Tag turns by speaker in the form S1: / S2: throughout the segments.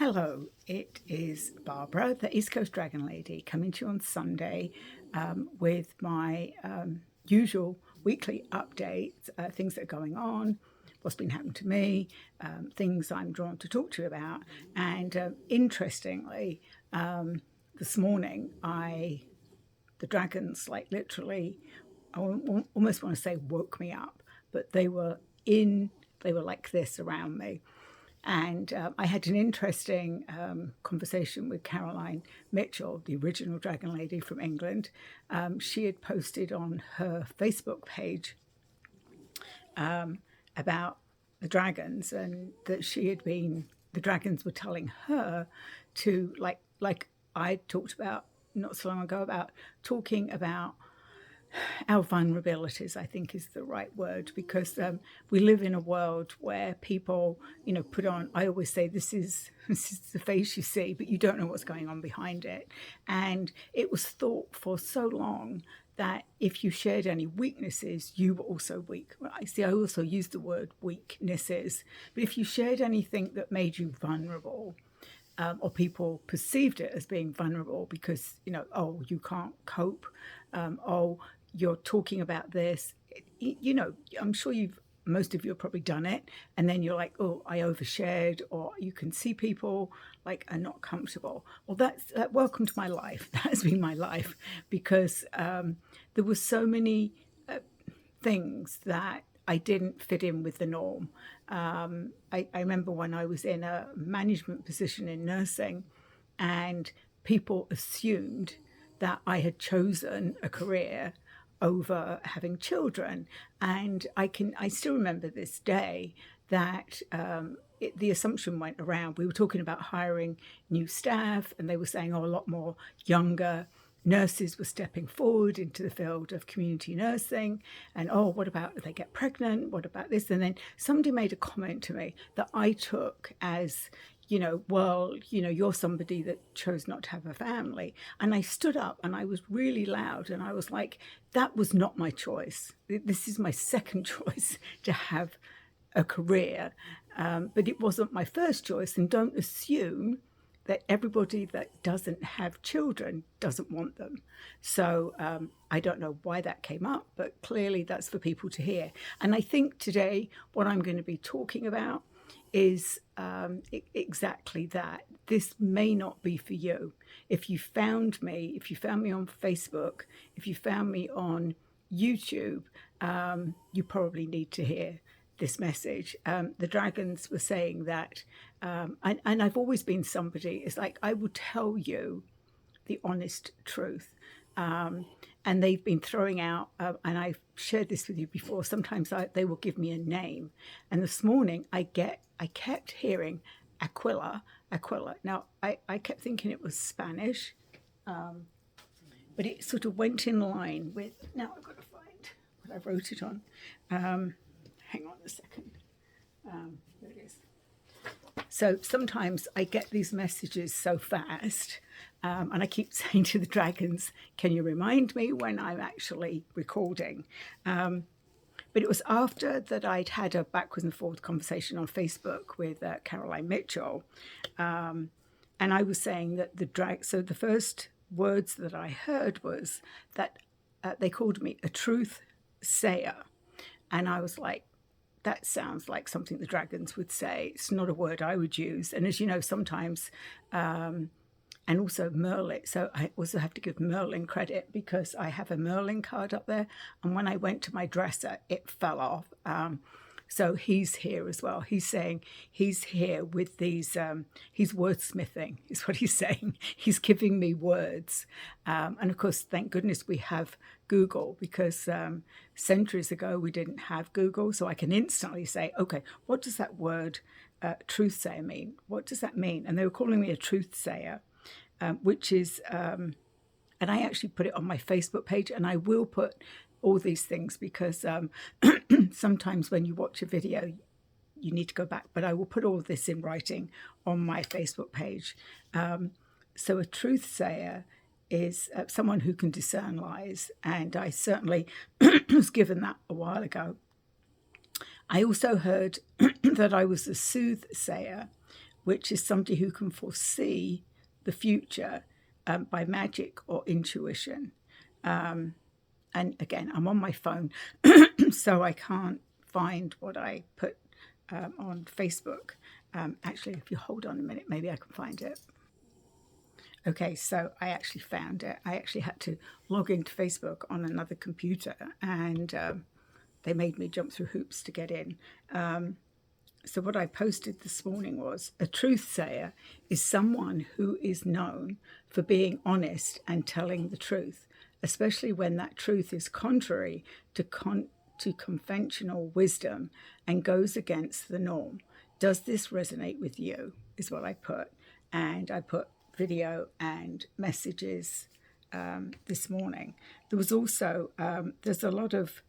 S1: Hello, it is Barbara, the East Coast Dragon Lady, coming to you on Sunday with my usual weekly updates, things that are going on, what's been happening to me, things I'm drawn to talk to you about. And interestingly, this morning, the dragons, like literally, I almost want to say woke me up, but they were like this around me. And I had an interesting conversation with Caroline Mitchell, the original Dragon Lady from England. She had posted on her Facebook page about the dragons, and that the dragons were telling her to, like I talked about not so long ago, about talking about our vulnerabilities, I think is the right word, because we live in a world where people, put on, I always say, this is the face you see, but you don't know what's going on behind it. And it was thought for so long that if you shared any weaknesses, you were also weak. I also use the word weaknesses, but if you shared anything that made you vulnerable, or people perceived it as being vulnerable because, oh, you can't cope, oh, you're talking about this, I'm sure most of you have probably done it, and then you're like, oh, I overshared, or you can see people like are not comfortable. Well, that's welcome to my life. That has been my life, because there were so many things that I didn't fit in with the norm. I remember when I was in a management position in nursing, and people assumed that I had chosen a career over having children. And I still remember this day that the assumption went around. We were talking about hiring new staff, and they were saying, oh, a lot more younger nurses were stepping forward into the field of community nursing. And, oh, what about if they get pregnant? What about this? And then somebody made a comment to me that I took as, well, you're somebody that chose not to have a family. And I stood up and I was really loud, and I was like, that was not my choice. This is my second choice, to have a career. But it wasn't my first choice. And don't assume that everybody that doesn't have children doesn't want them. So I don't know why that came up, but clearly that's for people to hear. And I think today what I'm going to be talking about is exactly that. This may not be for you. If you found me on Facebook, if you found me on YouTube, you probably need to hear this message. The dragons were saying that, and I've always been somebody, it's like I will tell you the honest truth. And they've been throwing out, and I've shared this with you before, sometimes they will give me a name. And this morning I kept hearing Aquila. Now, I kept thinking it was Spanish, but it sort of went in line with, now I've got to find what I wrote it on. Hang on a second. There it is. So sometimes I get these messages so fast, and I keep saying to the dragons, can you remind me when I'm actually recording? But it was after that I'd had a backwards and forward conversation on Facebook with Caroline Mitchell, and I was saying that so the first words that I heard was that they called me a truth sayer. And I was like, that sounds like something the dragons would say. It's not a word I would use. And as you know, sometimes, and also Merlin. So I also have to give Merlin credit, because I have a Merlin card up there. And when I went to my dresser, it fell off. So he's here as well. He's saying he's here with these, he's wordsmithing is what he's saying. He's giving me words. And of course, thank goodness we have Google, because centuries ago we didn't have Google. So I can instantly say, okay, what does that word truth sayer mean? What does that mean? And they were calling me a truth sayer, which is, and I actually put it on my Facebook page, and I will put all these things, because sometimes when you watch a video, you need to go back, but I will put all of this in writing on my Facebook page. So a truth sayer is someone who can discern lies, and I certainly was given that a while ago. I also heard that I was a soothsayer, which is somebody who can foresee the future by magic or intuition. And again, I'm on my phone, so I can't find what I put on Facebook. Actually, if you hold on a minute, maybe I can find it. Okay, so I actually found it. I actually had to log into Facebook on another computer, and they made me jump through hoops to get in. So what I posted this morning was, a truth sayer is someone who is known for being honest and telling the truth, especially when that truth is contrary to conventional wisdom and goes against the norm. Does this resonate with you, is what I put. And I put video and messages this morning. There was also, there's a lot of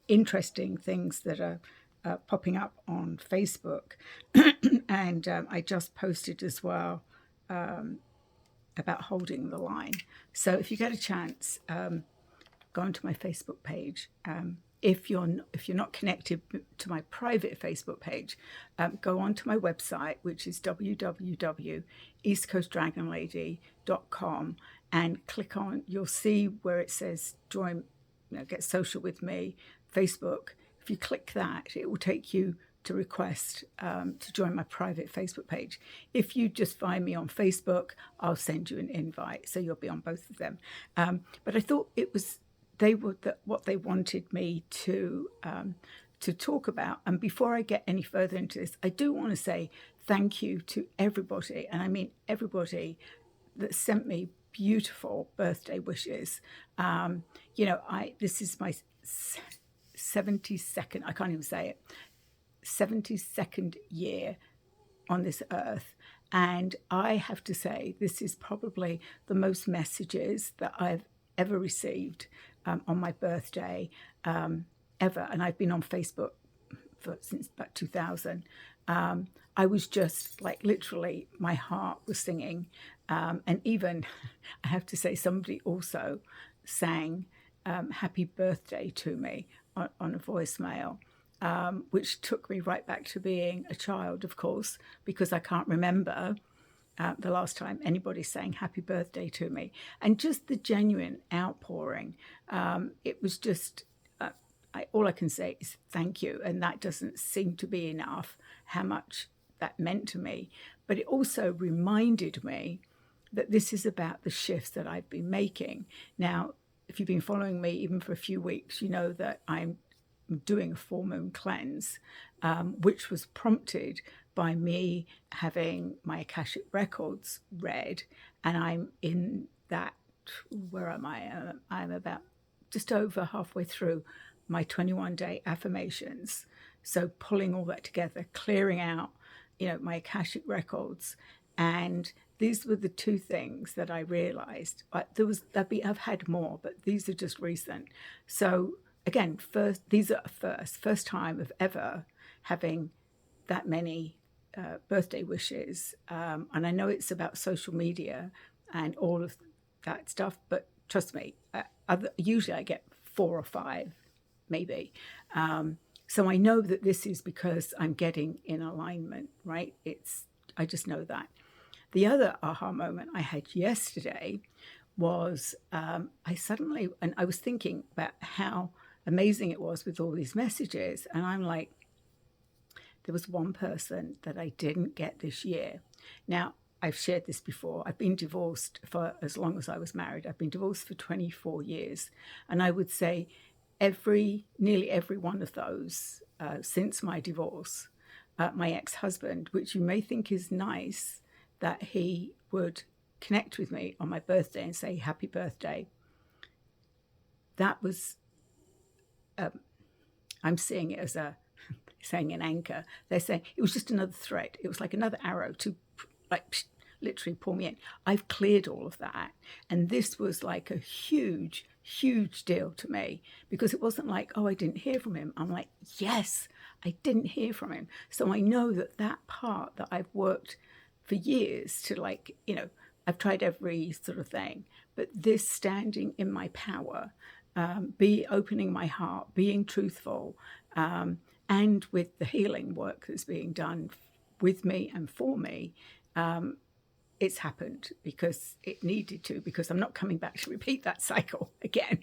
S1: interesting things that are popping up on Facebook. And I just posted as well about holding the line. So if you get a chance, go onto my Facebook page. If you're not connected to my private Facebook page, go onto my website, which is www.eastcoastdragonlady.com, and click on. You'll see where it says join, get social with me, Facebook. If you click that, it will take you to request to join my private Facebook page. If you just find me on Facebook, I'll send you an invite, so you'll be on both of them. But I thought what they wanted me to talk about. And before I get any further into this, I do want to say thank you to everybody, and I mean everybody, that sent me beautiful birthday wishes. This is my 72nd, I can't even say it, 72nd year on this earth. And I have to say, this is probably the most messages that I've ever received on my birthday ever. And I've been on Facebook since about 2000. I was just like, literally, my heart was singing. And even, I have to say, somebody also sang happy birthday to me on a voicemail, which took me right back to being a child, of course, because I can't remember the last time anybody sang happy birthday to me. And just the genuine outpouring, it was just, all I can say is thank you. And that doesn't seem to be enough, how much that meant to me. But it also reminded me that this is about the shifts that I've been making. Now, if you've been following me even for a few weeks, you know that I'm doing a full moon cleanse, which was prompted by me having my Akashic records read. And I'm in that, where am I? I'm about just over halfway through my 21-day affirmations. So pulling all that together, clearing out, my Akashic records. And these were the two things that I realized. I've had more, but these are just recent. So again, these are first time of ever having that many birthday wishes. And I know it's about social media and all of that stuff, but trust me, usually I get 4 or 5, maybe. So I know that this is because I'm getting in alignment, right? I just know that. The other aha moment I had yesterday was I was thinking about how amazing it was with all these messages. And I'm like, there was one person that I didn't get this year. Now, I've shared this before. I've been divorced for as long as I was married. I've been divorced for 24 years. And I would say nearly every one of those since my divorce, my ex-husband, which you may think is nice, that he would connect with me on my birthday and say, happy birthday. That was, I'm seeing it as saying an anchor. They're saying it was just another thread. It was like another arrow to literally pull me in. I've cleared all of that. And this was like a huge, huge deal to me, because it wasn't like, oh, I didn't hear from him. I'm like, yes, I didn't hear from him. So I know that part that I've worked for years to I've tried every sort of thing, but this standing in my power, opening my heart, being truthful, and with the healing work that's being done with me and for me, it's happened because it needed to, because I'm not coming back to repeat that cycle again.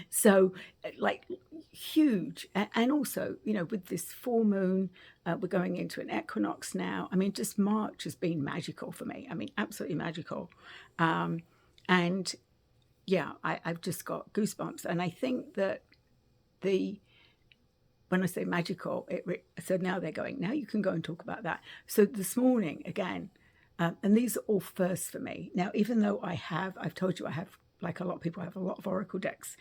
S1: So, like, huge. And also, with this full moon, we're going into an equinox now. I mean, just March has been magical for me. I mean, absolutely magical. And yeah, I've just got goosebumps. And I think that when I say magical, so now they're going, now you can go and talk about that. So this morning, again, and these are all firsts for me. Now, even though I've told you I have, like a lot of people have a lot of oracle decks,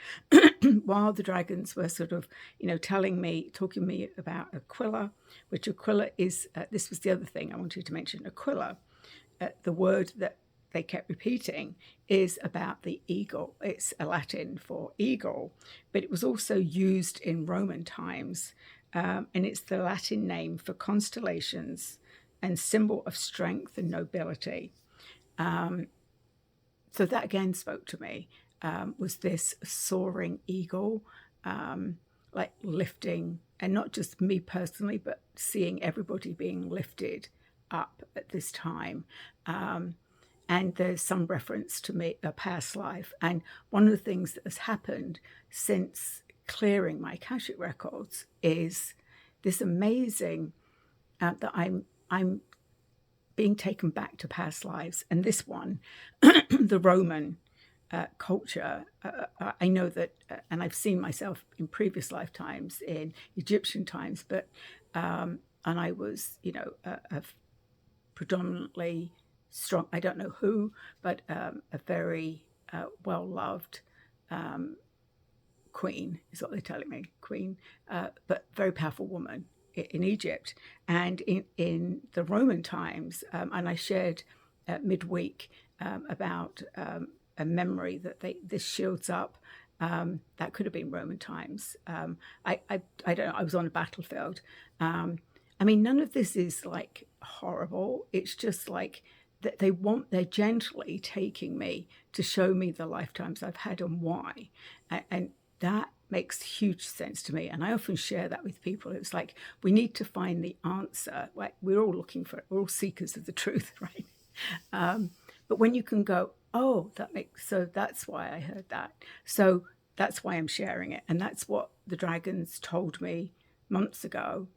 S1: while the dragons were sort of, talking to me about Aquila, which Aquila is, this was the other thing I wanted to mention. Aquila, the word that they kept repeating, is about the eagle. It's a Latin for eagle, but it was also used in Roman times, and it's the Latin name for constellations and symbol of strength and nobility. So that again spoke to me, was this soaring eagle, like lifting, and not just me personally, but seeing everybody being lifted up at this time. And there's some reference to me, a past life. And one of the things that has happened since clearing my Akashic records is this amazing, that I'm being taken back to past lives. And this one, the Roman culture, I know that, and I've seen myself in previous lifetimes in Egyptian times, but, and I was, a predominantly strong, I don't know who, but a very well-loved queen, is what they're telling me, queen, but very powerful woman in Egypt. And in the Roman times, and I shared midweek about a memory that this shields up, that could have been Roman times. I don't know, I was on a battlefield. I mean, none of this is like horrible. It's just like that they're gently taking me to show me the lifetimes I've had and why. And that makes huge sense to me. And I often share that with people. It's like, we need to find the answer. Like, we're all looking for it. We're all seekers of the truth, right? But when you can go, oh, so that's why I heard that. So that's why I'm sharing it. And that's what the dragons told me months ago,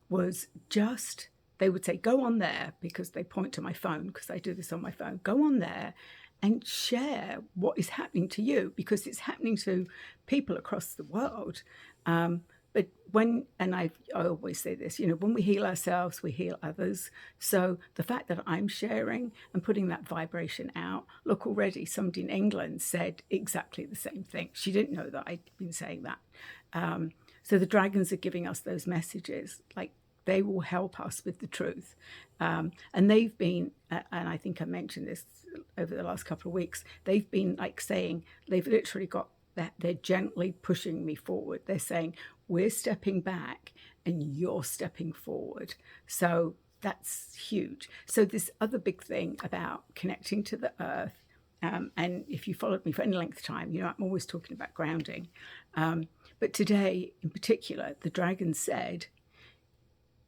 S1: was just, they would say, go on there, because they point to my phone, because I do this on my phone, go on there and share what is happening to you, because it's happening to people across the world. But I always say this, when we heal ourselves, we heal others. So the fact that I'm sharing and putting that vibration out, look, already somebody in England said exactly the same thing. She didn't know that I'd been saying that. So the dragons are giving us those messages, like they will help us with the truth. And they've been, and I think I mentioned this over the last couple of weeks, they've been like saying, they've literally got that, they're gently pushing me forward. They're saying, we're stepping back and you're stepping forward. So that's huge. So this other big thing about connecting to the earth, and if you followed me for any length of time, I'm always talking about grounding. But today in particular, the dragon said,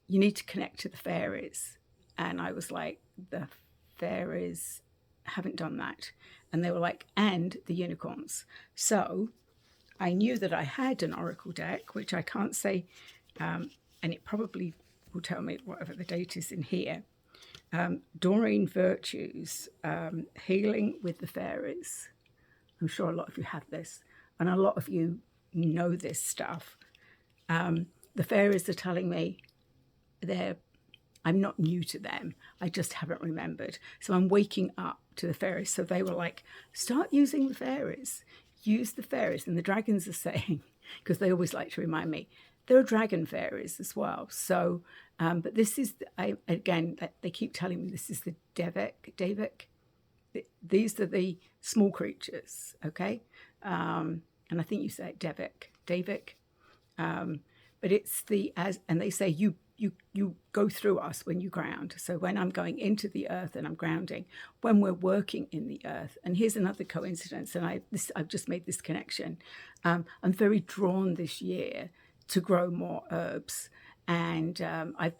S1: you need to connect to the fairies. And I was like, the fairies haven't done that. And they were like, and the unicorns. So I knew that I had an oracle deck, which I can't say, and it probably will tell me whatever the date is in here. Doreen Virtues, Healing with the Fairies. I'm sure a lot of you have this, and a lot of you know this stuff. The fairies are telling me I'm not new to them. I just haven't remembered. So I'm waking up to the fairies. So they were like, start using the fairies. Use the fairies. And the dragons are saying, because they always like to remind me, there are dragon fairies as well. So, but this is, again, they keep telling me this is the Devik. These are the small creatures, okay? And I think you say Devik. But it's and they say you go through us when you ground. So when I'm going into the earth and I'm grounding, when we're working in the earth, and here's another coincidence, and I've just made this connection. I'm very drawn this year to grow more herbs, And I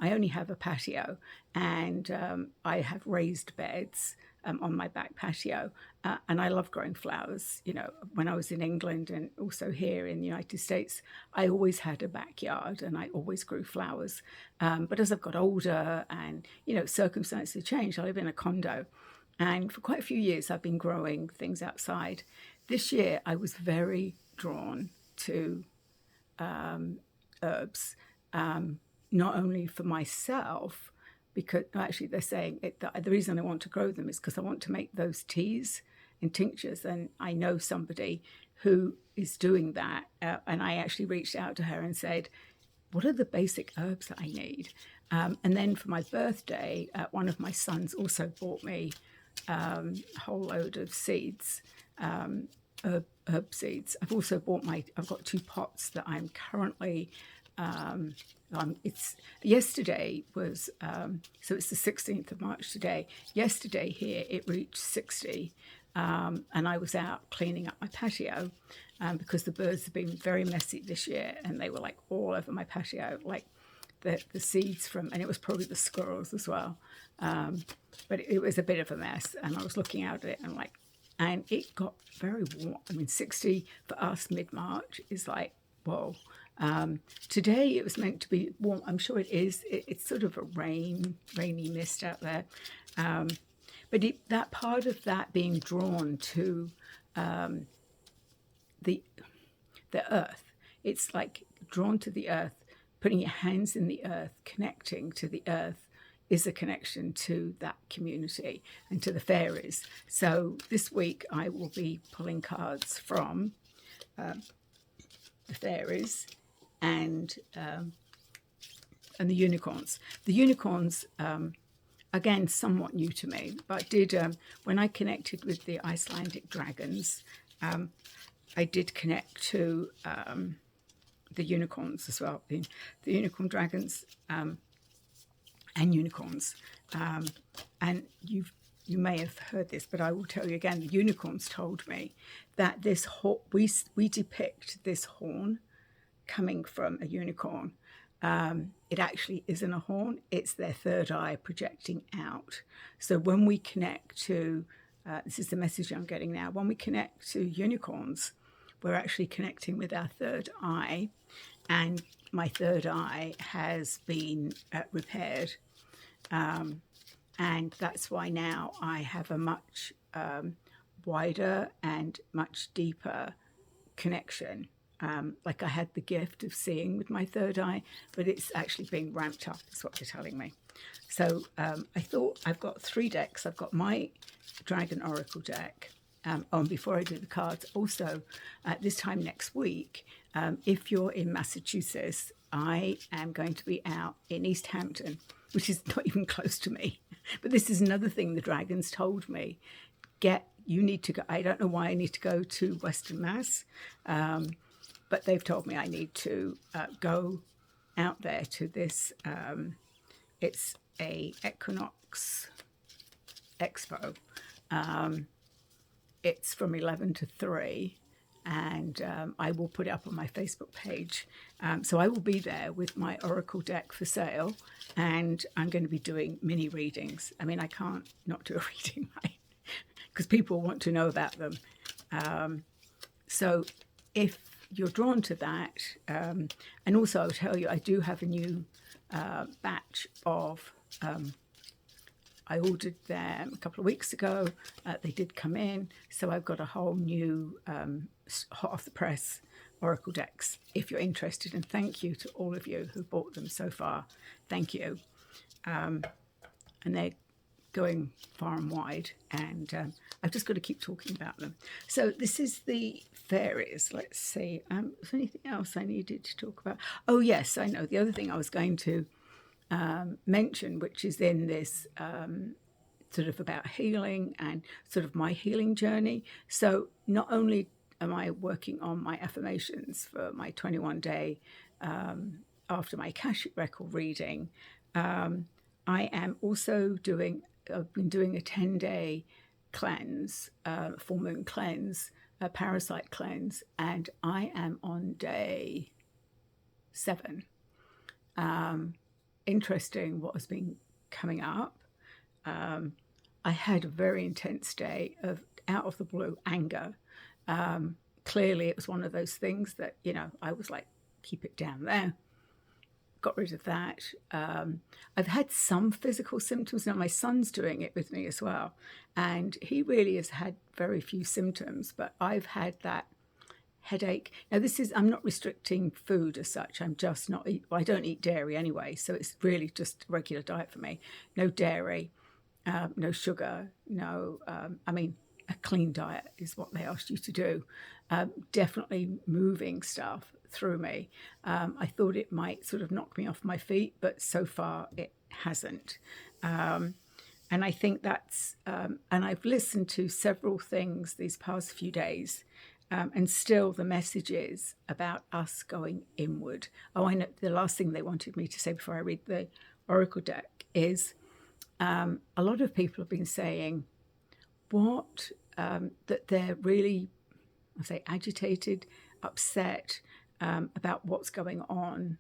S1: only have a patio, and I have raised beds on my back patio. And I love growing flowers. You know, when I was in England and also here in the United States, I always had a backyard and I always grew flowers. But as I've got older and, you know, circumstances have changed, I live in a condo. And for quite a few years, I've been growing things outside. This year, I was very drawn to herbs, not only for myself, because actually they're saying the reason I want to grow them is because I want to make those teas and tinctures. And I know somebody who is doing that. And I actually reached out to her and said, what are the basic herbs that I need? And then for my birthday, one of my sons also bought me a whole load of seeds, herb seeds. I've got 2 pots that I'm currently, yesterday was, so it's the 16th of March today. Yesterday here, it reached 60. And I was out cleaning up my patio because the birds have been very messy this year, and they were like all over my patio, like the seeds from, and it was probably the squirrels as well. But it was a bit of a mess, and I was looking out at it and like, and it got very warm. I mean, 60 for us mid-March is like, whoa. Today it was meant to be warm. I'm sure it is. It's sort of a rainy mist out there. But that part of that being drawn to the earth, it's like drawn to the earth, putting your hands in the earth, connecting to the earth is a connection to that community and to the fairies. So this week I will be pulling cards from the fairies and the unicorns. The unicorns, again, somewhat new to me, but when I connected with the Icelandic dragons, I did connect to the unicorns as well, the unicorn dragons and unicorns. And you may have heard this, but I will tell you again, the unicorns told me that we depict this horn coming from a unicorn. It actually isn't a horn, it's their third eye projecting out. So when we connect to, this is the message I'm getting now, when we connect to unicorns, we're actually connecting with our third eye, and my third eye has been repaired. And that's why now I have a much wider and much deeper connection. Like I had the gift of seeing with my third eye, but it's actually being ramped up, is what they're telling me. So I thought I've got 3 decks. I've got my Dragon Oracle deck. Before I do the cards, also this time next week, if you're in Massachusetts, I am going to be out in East Hampton, which is not even close to me. But this is another thing the dragons told me. You need to go. I don't know why I need to go to Western Mass, but they've told me I need to go out there to this. It's a Equinox Expo. It's from 11 to 3, and I will put it up on my Facebook page. So I will be there with my Oracle deck for sale, and I'm going to be doing mini readings. I mean, I can't not do a reading, right? Because people want to know about them. So if you're drawn to that, and also I'll tell you, I do have a new batch of, I ordered them a couple of weeks ago. They did come in. So I've got a whole new hot off the press Oracle decks, if you're interested. And thank you to all of you who bought them so far. Thank you. And they're going far and wide, and I've just got to keep talking about them. So this is the fairies. Let's see. Is there anything else I needed to talk about? Oh yes, I know. The other thing I was going to mention, which is in this sort of about healing and sort of my healing journey. So not only am I working on my affirmations for my 21-day after my Akashic record reading, I am also I've been doing a 10-day cleanse, full moon cleanse, a parasite cleanse, and I am on day 7. interesting what has been coming up. I had a very intense day of out of the blue anger. Clearly, it was one of those things that, I was like, keep it down there. Got rid of that. I've had some physical symptoms. Now, my son's doing it with me as well. And he really has had very few symptoms, but I've had that headache. Now, I'm not restricting food as such. I'm just not, I don't eat dairy anyway. So it's really just a regular diet for me. No dairy, no sugar, a clean diet is what they asked you to do. Definitely moving stuff through me. I thought it might sort of knock me off my feet, but so far it hasn't. And I think that's, and I've listened to several things these past few days, and still the message is about us going inward. Oh, I know the last thing they wanted me to say before I read the Oracle deck is a lot of people have been saying that they're really, agitated, upset about what's going on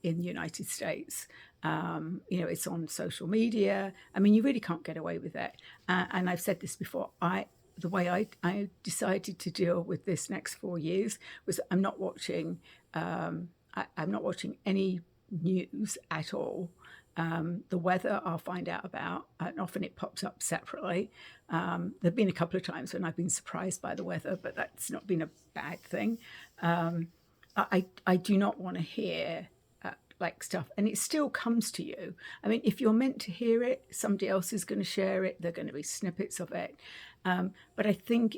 S1: in the United States. It's on social media. You really can't get away with it. And I've said this before. The way I decided to deal with this next 4 years was I'm not watching any news at all. The weather I'll find out about, and often it pops up separately. There have been a couple of times when I've been surprised by the weather, but that's not been a bad thing. I do not want to hear stuff, and it still comes to you. If you're meant to hear it, somebody else is going to share it. There are going to be snippets of it, but I think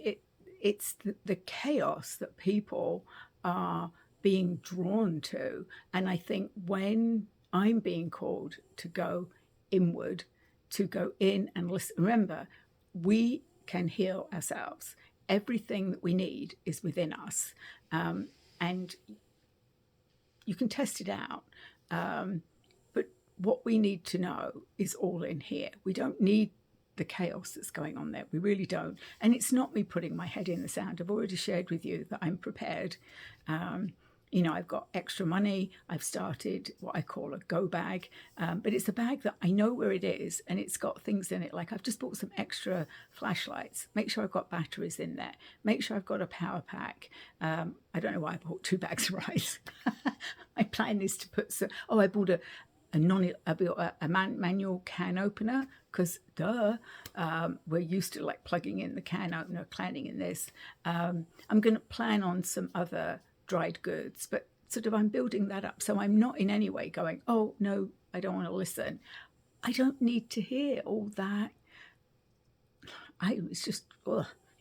S1: it's the chaos that people are being drawn to, and I think when I'm being called to go inward, to go in and listen. Remember, we can heal ourselves. Everything that we need is within us, and you can test it out. But what we need to know is all in here. We don't need the chaos that's going on there. We really don't. And it's not me putting my head in the sand. I've already shared with you that I'm prepared. I've got extra money. I've started what I call a go bag, but it's a bag that I know where it is, and it's got things in it. Like I've just bought some extra flashlights. Make sure I've got batteries in there. Make sure I've got a power pack. I don't know why I bought 2 bags of rice. My plan is to put some. Oh, I bought a manual can opener because we're used to plugging in the can opener, planning in this. I'm going to plan on some other dried goods, but sort of I'm building that up. So I'm not in any way going, oh, no, I don't want to listen. I don't need to hear all that. It's just,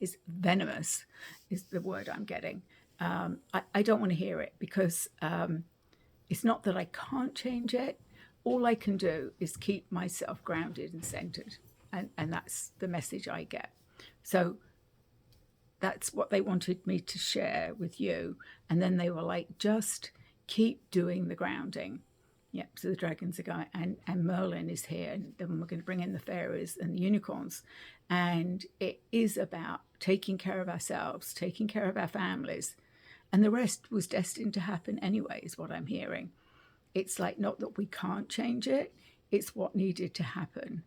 S1: it's venomous is the word I'm getting. I don't want to hear it because it's not that I can't change it. All I can do is keep myself grounded and centered. And that's the message I get. So that's what they wanted me to share with you. And then they were like, just keep doing the grounding. Yep, so the dragons are going, and Merlin is here, and then we're going to bring in the fairies and the unicorns. And it is about taking care of ourselves, taking care of our families. And the rest was destined to happen anyway, is what I'm hearing. It's like not that we can't change it, it's what needed to happen.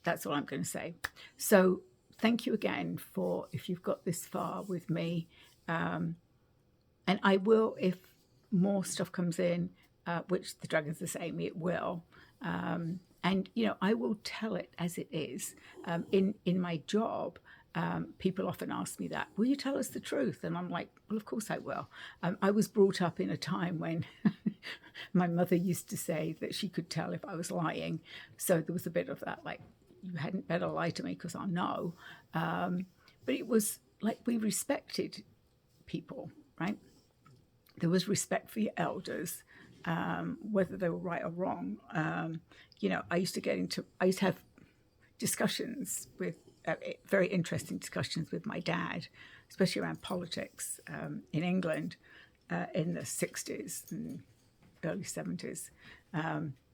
S1: That's all I'm going to say. So thank you again for if you've got this far with me. And I will, if more stuff comes in, which the dragons are saying it will. And, I will tell it as it is. In my job, people often ask me that, will you tell us the truth? And I'm like, well, of course I will. I was brought up in a time when my mother used to say that she could tell if I was lying. So there was a bit of that, like, you hadn't better lie to me because I'll know. But it was like we respected people, right? There was respect for your elders, whether they were right or wrong. I used to have discussions with, very interesting discussions with my dad, especially around politics in England in the 60s and early 70s.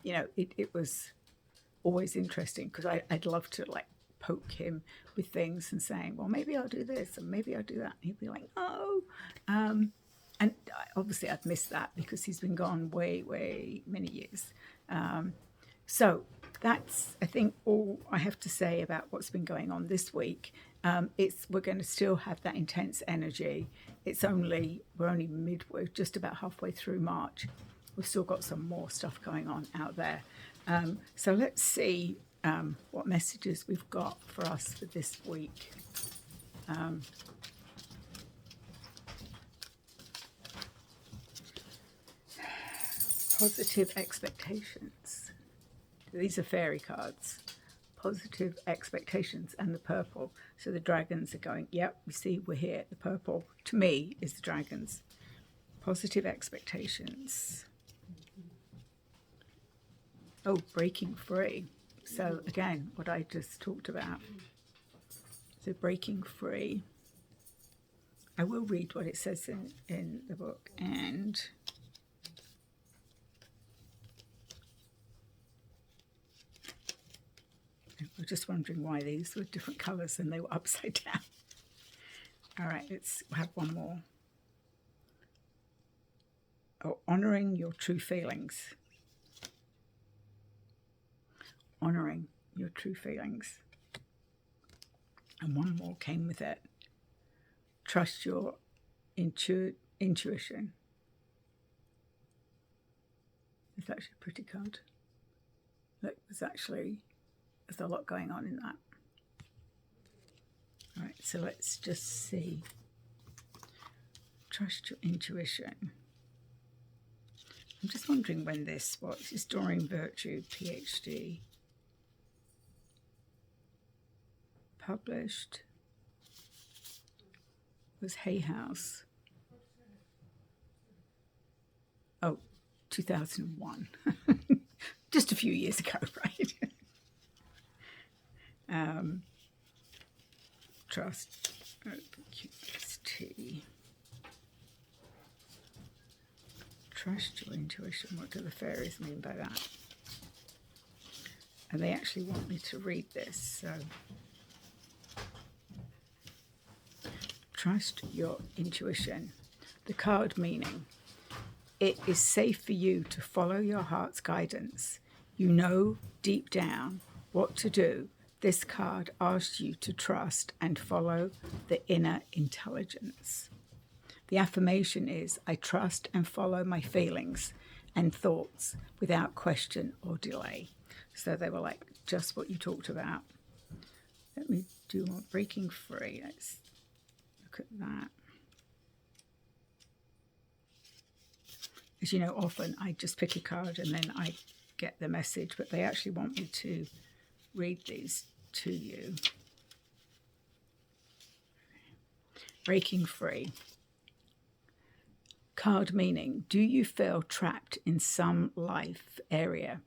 S1: It was always interesting because I'd love to poke him with things and saying, well, maybe I'll do this and maybe I'll do that. And he'd be like, no. and obviously I've missed that because he's been gone way many years. So that's, I think, all I have to say about what's been going on this week. We're going to still have that intense energy. We're only midway, just about halfway through March. We've still got some more stuff going on out there. So let's see what messages we've got for us for this week. Positive expectations. These are fairy cards. Positive expectations, and the purple. So the dragons are going, yep, you see, we're here. The purple, to me, is the dragons. Positive expectations. Oh, breaking free. So again, what I just talked about. So breaking free. I will read what it says in the book, and I was just wondering why these were different colours and they were upside down. All right, let's have one more. Oh, honouring your true feelings. Honouring your true feelings. And one more came with it. Trust your intuition. It's actually a pretty card. Look, there's a lot going on in that. All right, so let's just see. Trust your intuition. I'm just wondering when this was. Restoring Virtue, PhD. Published. Was Hay House. Oh, 2001. Just a few years ago, right? Trust. QST. Trust your intuition. What do the fairies mean by that? And they actually want me to read this, so trust your intuition. The card meaning: it is safe for you to follow your heart's guidance. You know deep down what to do. This card asks you to trust and follow the inner intelligence. The affirmation is, I trust and follow my feelings and thoughts without question or delay. So they were like just what you talked about. Let me do more. Breaking free. Let's look at that. As you know, often I just pick a card and then I get the message, but they actually want me to read these to you. Breaking free. Card meaning: do you feel trapped in some life area?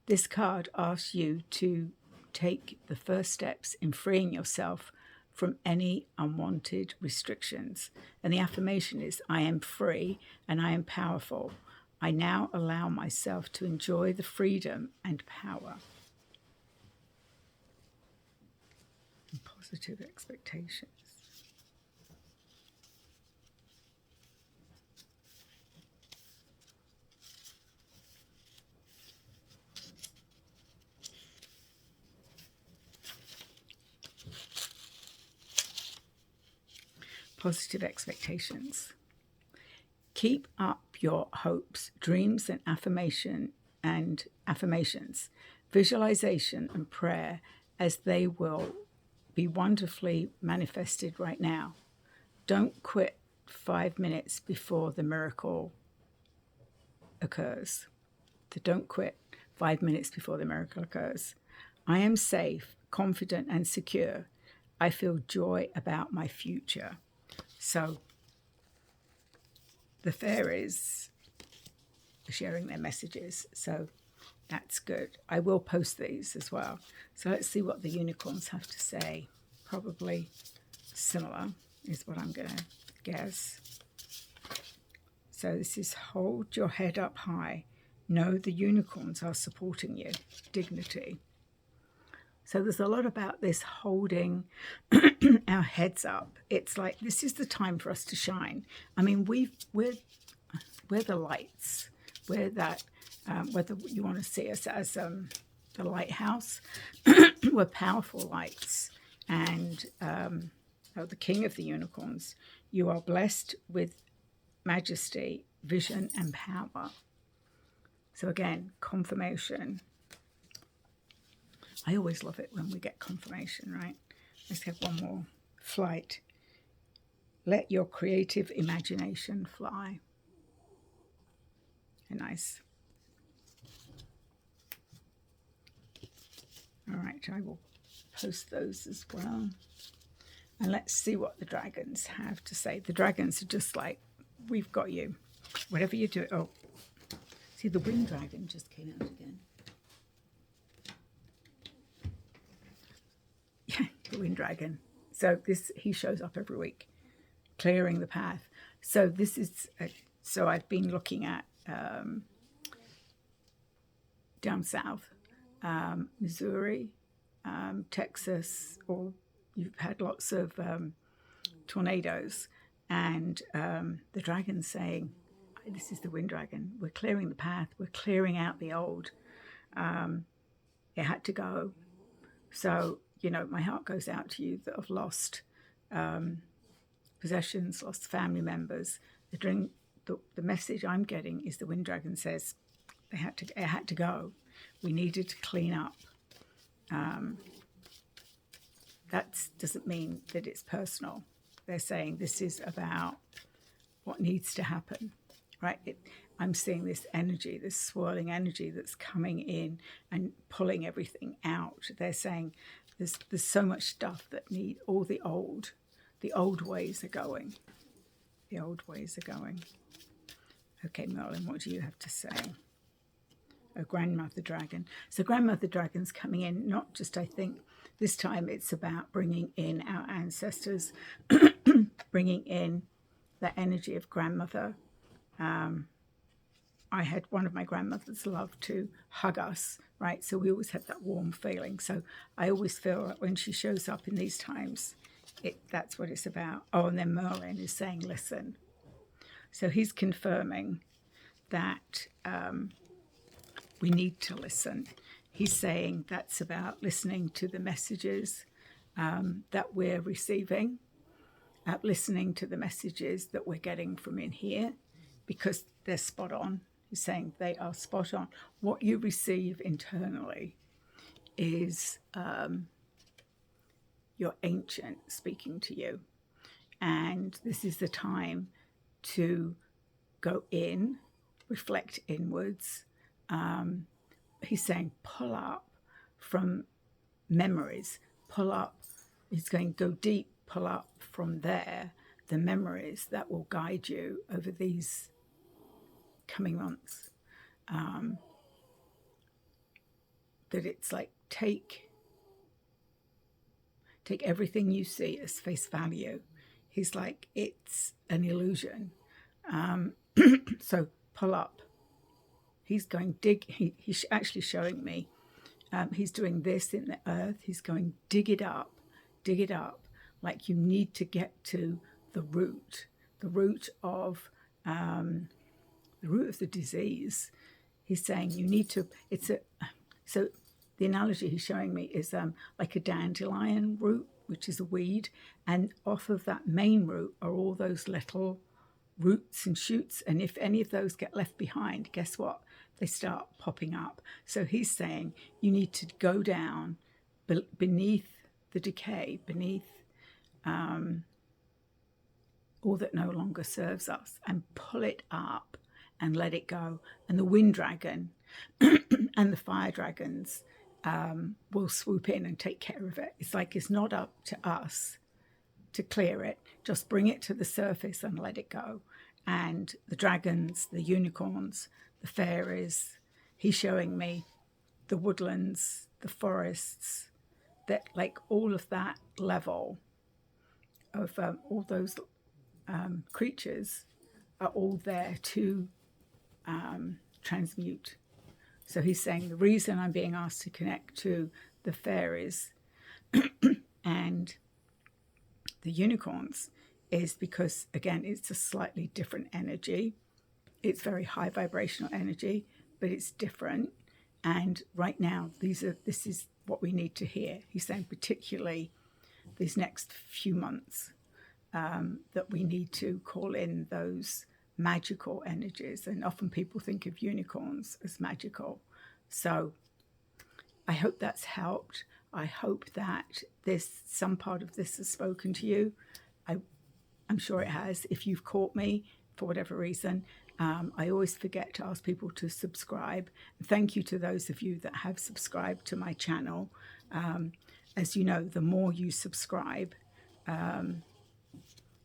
S1: This card asks you to take the first steps in freeing yourself from any unwanted restrictions. And the affirmation is, I am free and I am powerful. I now allow myself to enjoy the freedom and power. And positive expectations. Positive expectations. Keep up your hopes, dreams, and affirmations, visualization and prayer, as they will be wonderfully manifested right now. Don't quit 5 minutes before the miracle occurs. So don't quit 5 minutes before the miracle occurs. I am safe, confident, and secure. I feel joy about my future. So the fairies are sharing their messages, so that's good. I will post these as well. So let's see what the unicorns have to say. Probably similar is what I'm going to guess. So this is, hold your head up high. Know the unicorns are supporting you. Dignity. So there's a lot about this holding our heads up. It's like, this is the time for us to shine. I mean, we're the lights. We're that, whether you want to see us as the lighthouse, we're powerful lights. And the king of the unicorns, you are blessed with majesty, vision, and power. So again, confirmation. I always love it when we get confirmation, right? Let's have one more. Flight. Let your creative imagination fly. Nice. All right, I will post those as well. And let's see what the dragons have to say. The dragons are just like, we've got you. Whatever you do. Oh, see, the wind dragon just came out again. Yeah, the wind dragon. So he shows up every week, clearing the path. So this is, so I've been looking at down south, Missouri, Texas, or you've had lots of tornadoes, and the dragon's saying, this is the wind dragon, we're clearing the path, we're clearing out the old. It had to go. So, you know, my heart goes out to you that have lost possessions, lost family members. The message I'm getting is the wind dragon says it had to go. We needed to clean up. That doesn't mean that it's personal. They're saying this is about what needs to happen, right? I'm seeing this energy, this swirling energy that's coming in and pulling everything out. They're saying there's so much stuff that need all the old ways are going. The old ways are going. Okay, Merlin, what do you have to say? Oh, Grandmother Dragon. So Grandmother Dragon's coming in, not just, I think, this time it's about bringing in our ancestors, bringing in the energy of grandmother. I had one of my grandmothers love to hug us, right? So we always had that warm feeling. So I always feel like when she shows up in these times, that's what it's about. Oh, and then Merlin is saying, listen. So he's confirming that we need to listen. He's saying that's about listening to the messages that we're receiving, listening to the messages that we're getting from in here, because they're spot on. He's saying they are spot on. What you receive internally is your ancient speaking to you. And this is the time to go in, reflect inwards. He's saying pull up from memories, pull up. He's going go deep, pull up from there, the memories that will guide you over these coming months. That it's like take everything you see as face value. He's like, it's an illusion. So pull up. He's going dig. He's actually showing me. He's doing this in the earth. He's going dig it up, like you need to get to the root of the disease. He's saying you need to. So the analogy he's showing me is like a dandelion root, which is a weed, and off of that main root are all those little roots and shoots, and if any of those get left behind, guess what? They start popping up. So he's saying you need to go down beneath the decay, beneath all that no longer serves us, and pull it up and let it go. And the wind dragon and the fire dragons will swoop in and take care of it. It's like it's not up to us to clear it. Just bring it to the surface and let it go. And the dragons, the unicorns, the fairies, he's showing me the woodlands, the forests, that like all of that level of all those creatures are all there to transmute. So he's saying the reason I'm being asked to connect to the fairies and the unicorns is because, again, it's a slightly different energy. It's very high vibrational energy, but it's different. And right now, this is what we need to hear. He's saying particularly these next few months that we need to call in those magical energies. And often people think of unicorns as magical. So I hope that's helped. I hope that some part of this has spoken to you. I'm sure it has. If you've caught me for whatever reason, I always forget to ask people to subscribe. Thank you to those of you that have subscribed to my channel. As you know, the more you subscribe,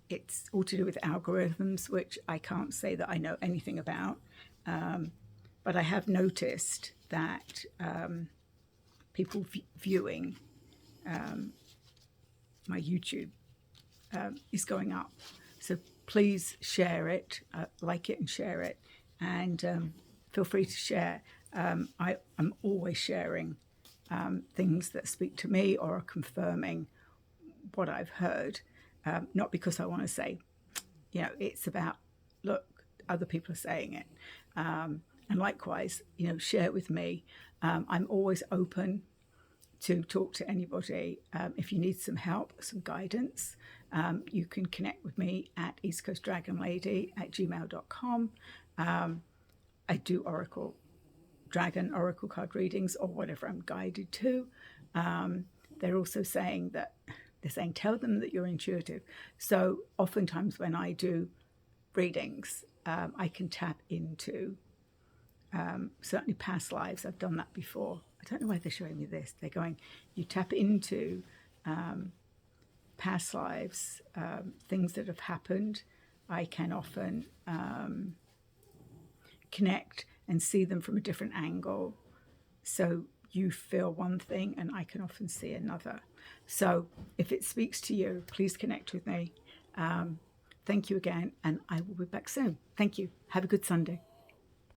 S1: it's all to do with algorithms, which I can't say that I know anything about. But I have noticed that people viewing my YouTube is going up. So please share it, like it and share it, and feel free to share. I'm always sharing things that speak to me or are confirming what I've heard, not because I want to say, it's about, look, other people are saying it. And likewise, share it with me. I'm always open to talk to anybody. If you need some help, some guidance, you can connect with me at eastcoastdragonlady@gmail.com. I do Oracle card readings or whatever I'm guided to. They're also saying tell them that you're intuitive. So oftentimes when I do readings, I can tap into certainly past lives. I've done that before. I don't know why they're showing me this. They're going, you tap into past lives, things that have happened. I can often connect and see them from a different angle. So you feel one thing and I can often see another. So if it speaks to you, please connect with me. Thank you again, and I will be back soon. Thank you. Have a good Sunday.